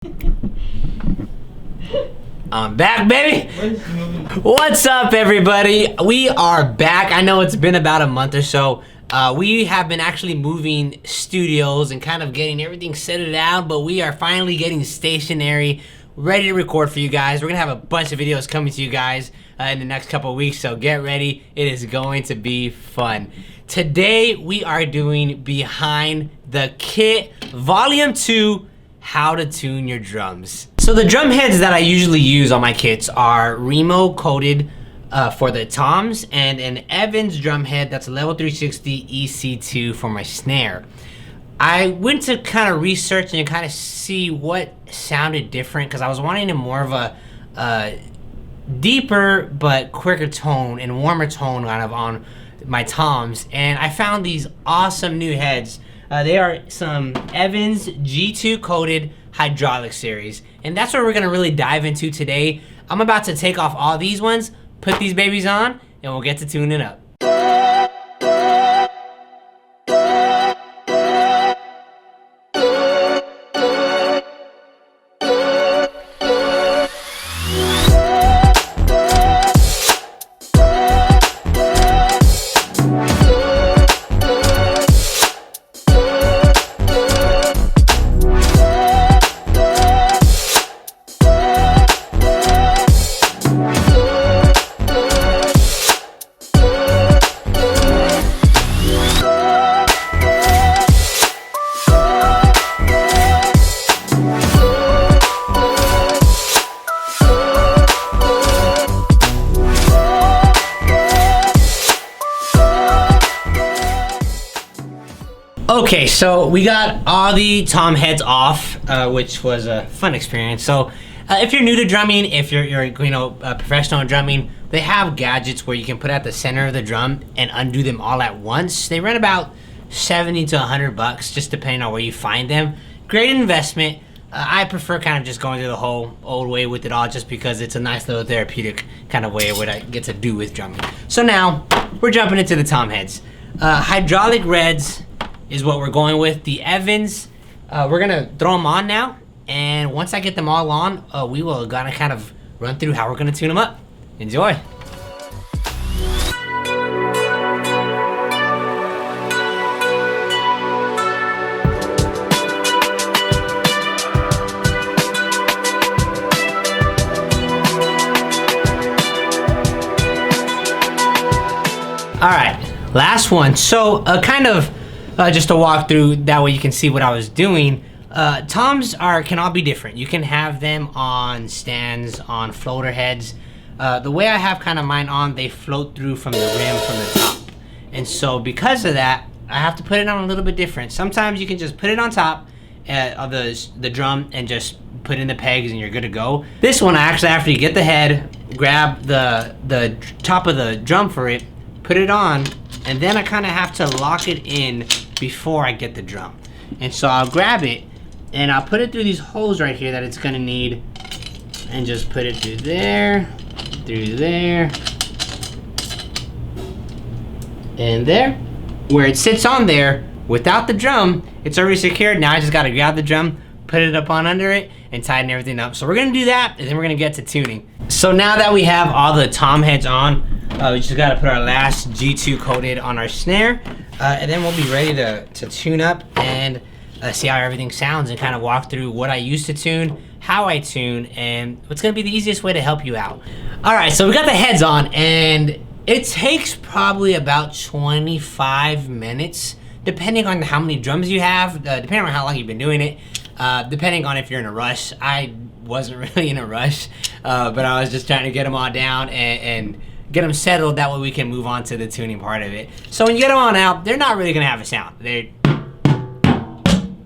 I'm back, baby. What's up, everybody? We are back. I know it's been about a month or so. We have been actually moving studios and kind of getting everything settled out, but we are finally getting stationary, ready to record for you guys. We're gonna have a bunch of videos coming to you guys in the next couple of weeks, so get ready. It is going to be fun. Today we are doing Behind the Kit Volume 2, How to Tune Your Drums. So the drum heads that I usually use on my kits are Remo coated for the toms and an Evans drum head that's a level 360 EC2 for my snare. I went to kind of research and kind of see what sounded different because I was wanting a more of a deeper but quicker tone and warmer tone kind of on my toms, and I found these awesome new heads. They are some Evans G2 coated hydraulic series, and that's what we're gonna really dive into today. I'm about to take off all these ones, put these babies on, and we'll get to tuning up. Okay, so we got all the tom heads off, which was a fun experience. So if you're new to drumming, if you're a professional in drumming, they have gadgets where you can put at the center of the drum and undo them all at once. They run about 70 to 100 bucks, just depending on where you find them. Great investment. I prefer kind of just going through the whole old way with it all, just because it's a nice little therapeutic kind of way of what I get to do with drumming. So now we're jumping into the tom heads. Hydraulic reds is what we're going with. The Evans, we're gonna throw them on now, and once I get them all on, we will gonna kind of run through how we're gonna tune them up. Enjoy. All right, last one. So kind of just to walk through, that way you can see what I was doing. Toms can all be different. You can have them on stands, on floater heads. The way I have kind of mine on, they float through from the rim from the top. And so because of that, I have to put it on a little bit different. Sometimes you can just put it on top of the drum and just put in the pegs and you're good to go. This one, I actually, after you get the head, grab the top of the drum for it, put it on, and then I kind of have to lock it in before I get the drum. And so I'll grab it and I'll put it through these holes right here that it's gonna need, and just put it through there, and there. Where it sits on there without the drum, it's already secured. Now I just gotta grab the drum, put it up on under it, and tighten everything up. So we're gonna do that, and then we're gonna get to tuning. So now that we have all the tom heads on, we just gotta put our last G2 coated on our snare, and then we'll be ready to tune up and see how everything sounds, and kind of walk through what I used to tune, how I tune, and what's gonna be the easiest way to help you out. All right, so we got the heads on, and it takes probably about 25 minutes, depending on how many drums you have, depending on how long you've been doing it, depending on if you're in a rush. I wasn't really in a rush, but I was just trying to get them all down and get them settled. That way we can move on to the tuning part of it. So when you get them on out, they're not really gonna have a sound.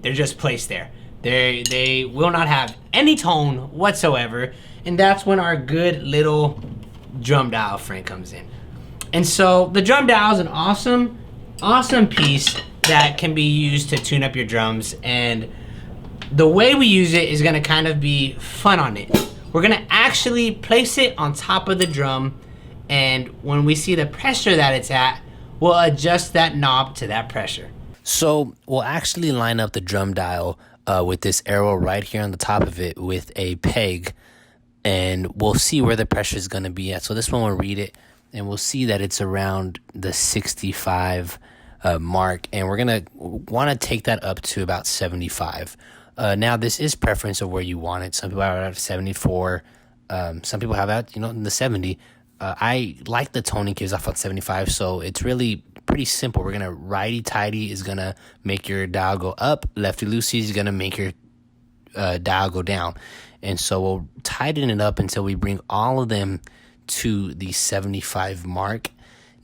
They're just placed there. They will not have any tone whatsoever, and that's when our good little drum dial friend comes in. And so the drum dial is an awesome piece that can be used to tune up your drums, and the way we use it is gonna kind of be fun on it. We're gonna actually place it on top of the drum, and when we see the pressure that it's at, we'll adjust that knob to that pressure. So we'll actually line up the drum dial with this arrow right here on the top of it with a peg, and we'll see where the pressure is going to be at. So this one, we'll read it, and we'll see that it's around the 65 mark, and we're going to want to take that up to about 75. Now, this is preference of where you want it. Some people have it at 74. Some people have that, in the 70. I like the tone it gives off on 75, so it's really pretty simple. We're going to righty-tighty is going to make your dial go up. Lefty-loosey is going to make your dial go down. And so we'll tighten it up until we bring all of them to the 75 mark.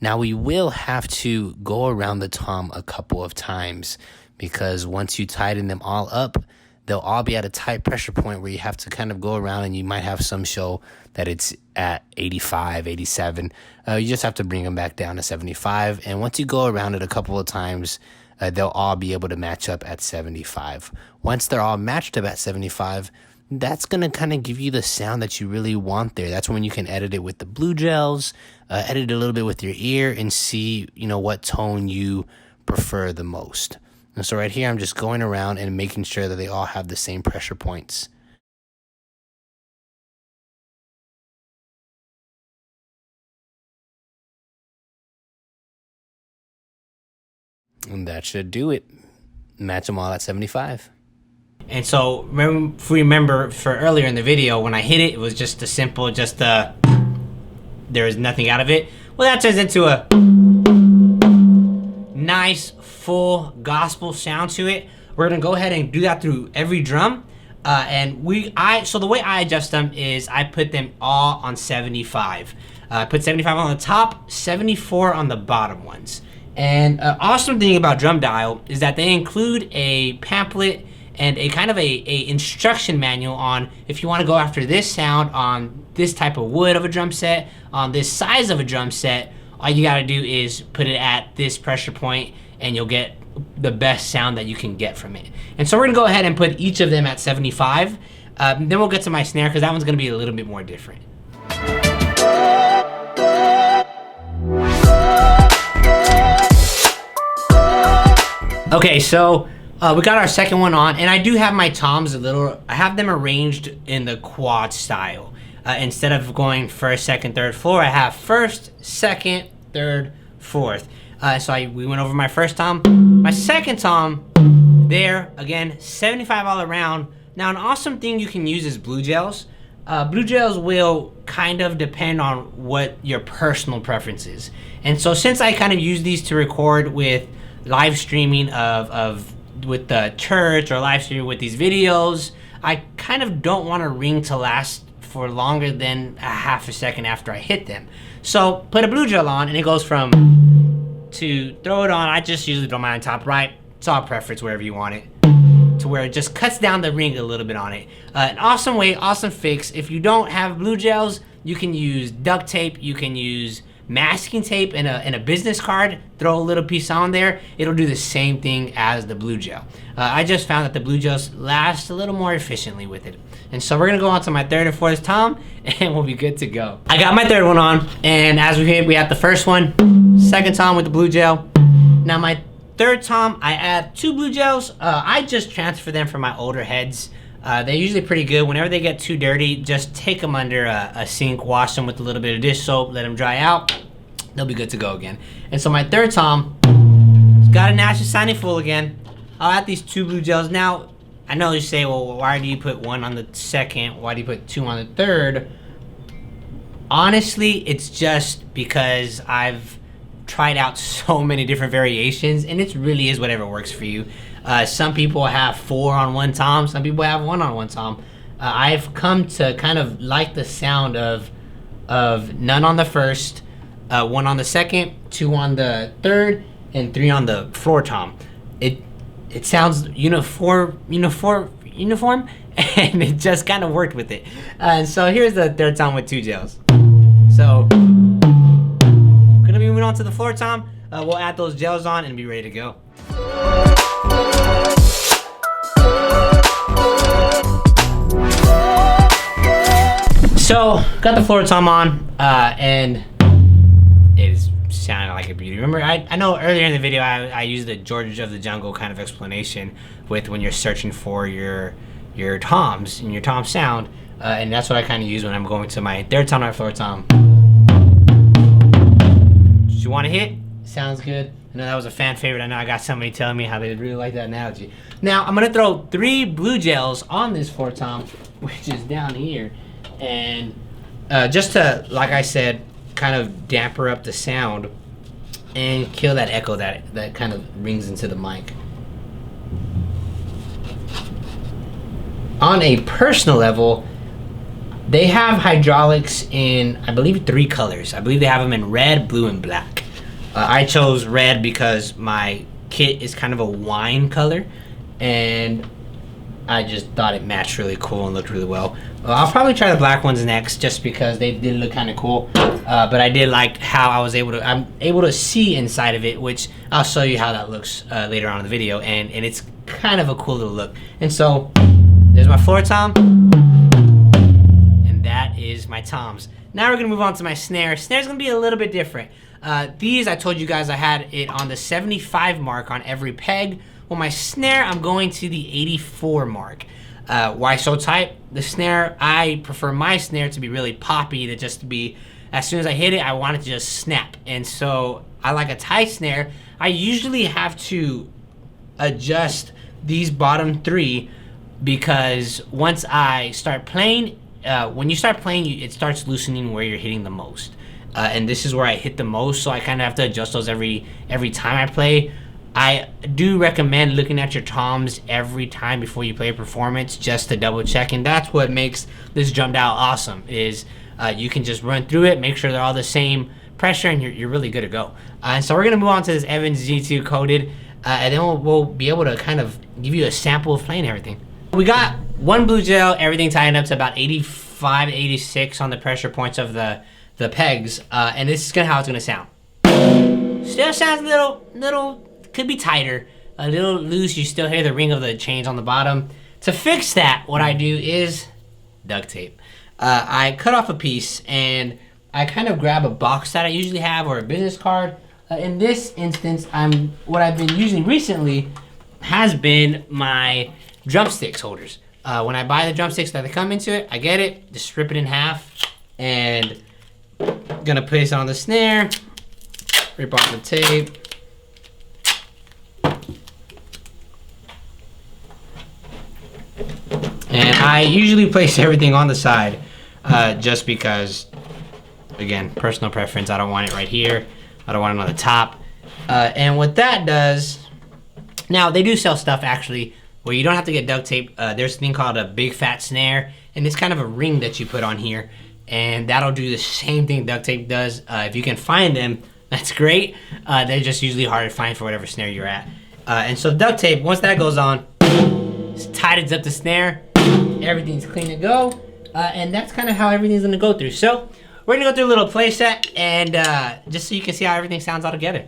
Now, we will have to go around the tom a couple of times, because once you tighten them all up, they'll all be at a tight pressure point where you have to kind of go around, and you might have some show that it's at 85, 87. You just have to bring them back down to 75. And once you go around it a couple of times, they'll all be able to match up at 75. Once they're all matched up at 75, that's going to kind of give you the sound that you really want there. That's when you can edit it with the blue gels, edit it a little bit with your ear, and see, what tone you prefer the most. And so right here, I'm just going around and making sure that they all have the same pressure points. And that should do it. Match them all at 75. And so, remember for earlier in the video, when I hit it, it was just a simple, there was nothing out of it. Well, that turns into a nice, full gospel sound to it. We're gonna go ahead and do that through every drum. So the way I adjust them is I put them all on 75. I put 75 on the top, 74 on the bottom ones. And awesome thing about Drum Dial is that they include a pamphlet and a kind of a instruction manual on if you want to go after this sound on this type of wood of a drum set, on this size of a drum set. All you got to do is put it at this pressure point, and you'll get the best sound that you can get from it. And so we're going to go ahead and put each of them at 75. Then we'll get to my snare, because that one's going to be a little bit more different. Okay, so we got our second one on, and I do have my toms I have them arranged in the quad style. Instead of going first, second, third, four, I have first, second, third, fourth. We went over my first tom. My second tom, there, again, 75 all around. Now, an awesome thing you can use is blue gels. Blue gels will kind of depend on what your personal preference is. And so since I kind of use these to record with live streaming with the church, or live streaming with these videos, I kind of don't want a ring to last for longer than a half a second after I hit them. So put a blue gel on, and it goes from to throw it on. I just usually throw mine on top right. It's all preference, wherever you want it, to where it just cuts down the ring a little bit on it. An awesome way, awesome fix. If you don't have blue gels, you can use duct tape. You can use masking tape in a business card. Throw a little piece on there. It'll do the same thing as the blue gel. I just found that the blue gels last a little more efficiently with it. And so we're gonna go on to my third and fourth tom, and we'll be good to go. I got my third one on, and as we hit, we have the first one, second tom with the blue gel. Now my third tom, I add 2 blue gels. I just transfer them from my older heads. They're usually pretty good. Whenever they get too dirty, just take them under a sink, wash them with a little bit of dish soap, let them dry out. They'll be good to go again. And so my third tom, got a naturally sounding full again. I'll add these 2 blue gels. Now, I know you say, well, why do you put 1 on the second? Why do you put 2 on the third? Honestly, it's just because I've tried out so many different variations, and it really is whatever works for you. Some people have 4 on one tom. Some people have 1 on one tom. I've come to kind of like the sound of none on the first, 1 on the second, 2 on the third, and 3 on the floor tom. It sounds uniform, and it just kind of worked with it. So here's the third tom with 2 gels. So gonna be moving on to the floor tom. We'll add those gels on and be ready to go. So got the floor tom on, and it is sounding like it'd beauty. Remember, I know earlier in the video I used the George of the Jungle kind of explanation with when you're searching for your toms and your tom sound, and that's what I kind of use when I'm going to my third tom, fourth tom. You want to hit? Sounds good. I know that was a fan favorite. I know I got somebody telling me how they really like that analogy. Now I'm gonna throw 3 blue gels on this fourth tom, which is down here, and just to, like I said, kind of damper up the sound and kill that echo that kind of rings into the mic. On a personal level, they have hydraulics in, I believe, 3 colors. I believe they have them in red, blue, and black. I chose red because my kit is kind of a wine color, and I just thought it matched really cool and looked really well. I'll probably try the black ones next, just because they did look kind of cool. But I did like how I'm able to see inside of it, which I'll show you how that looks later on in the video, and it's kind of a cool little look. And so there's my floor tom, and that is my toms. Now we're gonna move on to my snare. Snare's gonna be a little bit different. These, I told you guys I had it on the 75 mark on every peg. Well, my snare, I'm going to the 84 mark. Why so tight? The snare, I prefer my snare to be really poppy, to just be, as soon as I hit it, I want it to just snap. And so I like a tight snare. I usually have to adjust these bottom 3 because once I start playing, when you start playing, it starts loosening where you're hitting the most. And this is where I hit the most, so I kind of have to adjust those every time I play. I do recommend looking at your toms every time before you play a performance, just to double check, and that's what makes this drum dial awesome, is you can just run through it, make sure they're all the same pressure, and you're really good to go. And so we're gonna move on to this Evans G2 coated, and then we'll be able to kind of give you a sample of playing everything. We got 1 blue gel, everything tightened up to about 85, 86 on the pressure points of the pegs, and this is how it's gonna sound. Still sounds a little, could be tighter, a little loose. You still hear the ring of the chains on the bottom. To fix that, what I do is duct tape. I cut off a piece and I kind of grab a box that I usually have, or a business card. In this instance, what I've been using recently has been my drumsticks holders. When I buy the drumsticks that they come into it, I get it, just rip it in half, and gonna place it on the snare, rip off the tape, and I usually place everything on the side, just because, again, personal preference. I don't want it right here, I don't want it on the top, and what that does, now they do sell stuff actually where you don't have to get duct tape. There's a thing called a big fat snare, and it's kind of a ring that you put on here, and that'll do the same thing duct tape does. If you can find them, that's great. They're just usually hard to find for whatever snare you're at. And so duct tape, once that goes on, it tightens up the snare, everything's clean to go, and that's kind of how everything's gonna go through. So we're gonna go through a little play set, and just so you can see how everything sounds all together.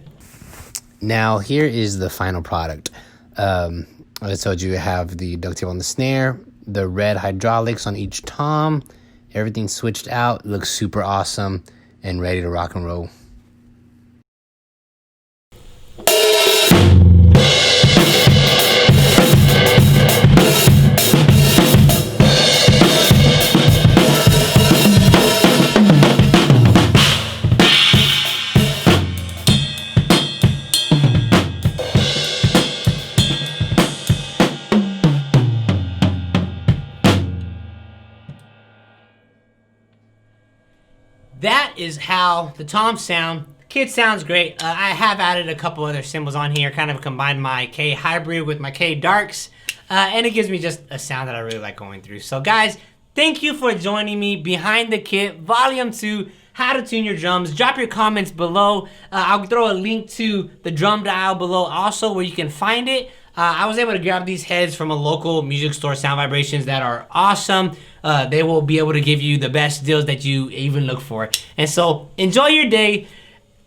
Now here is the final product. I told you I have the duct tape on the snare, the red hydraulics on each tom, everything switched out, looks super awesome and ready to rock and roll. That is how the toms sound. The kit sounds great. I have added a couple other cymbals on here, kind of combined my K hybrid with my K darks, and it gives me just a sound that I really like going through. So guys, thank you for joining me behind the kit, volume 2, how to tune your drums. Drop your comments below. I'll throw a link to the drum dial below also, where you can find it. I was able to grab these heads from a local music store, Sound Vibrations, that are awesome. They will be able to give you the best deals that you even look for. And so enjoy your day.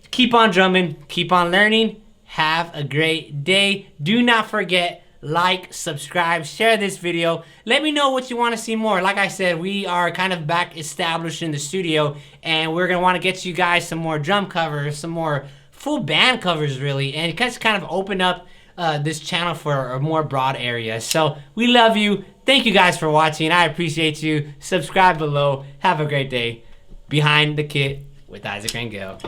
Keep on drumming. Keep on learning. Have a great day. Do not forget, like, subscribe, share this video. Let me know what you want to see more. Like I said, we are kind of back established in the studio, and we're going to want to get you guys some more drum covers, some more full band covers really, and it just kind of opened up this channel for a more broad area. So we love you. Thank you guys for watching. I appreciate you. Subscribe below. Have a great day. Behind the Kit with Isaac Rangel.